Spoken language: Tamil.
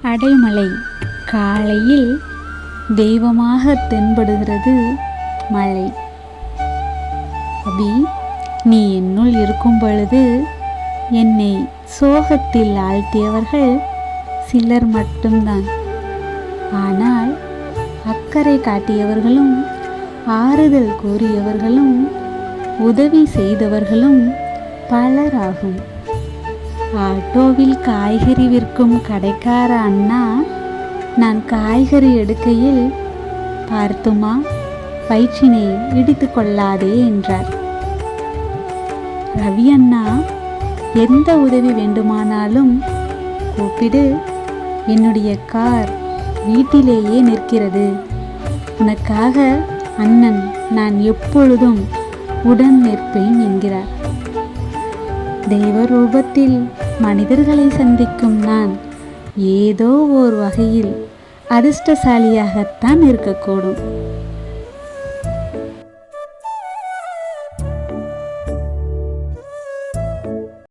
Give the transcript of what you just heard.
அடைமழை காலையில் தெய்வமாக தென்படுகிறது மழை. அபி, நீ என்னுள் இருக்கும் பொழுது என்னை சோகத்தில் ஆழ்த்தியவர்கள் சிலர் மட்டும்தான். ஆனால் அக்கறை காட்டியவர்களும் ஆறுதல் கூறியவர்களும் உதவி செய்தவர்களும் பலராகும். ஆட்டோவில் காய்கறி விற்கும் கடைக்கார அண்ணா நான் காய்கறி எடுக்கையில், பார்த்துமா, வயிற்றினை இடித்து கொள்ளாதே என்றார். ரவி அண்ணா, எந்த உதவி வேண்டுமானாலும் கூப்பிடு, என்னுடைய கார் வீட்டிலேயே நிற்கிறது, உனக்காக அண்ணன் நான் எப்பொழுதும் உடன் நிற்பேன் என்கிறார். தெய்வ ரூபத்தில் மனிதர்களை சந்திக்கும் நான் ஏதோ ஓர் வகையில் அதிர்ஷ்டசாலியாகத்தான் இருக்கக்கூடும்.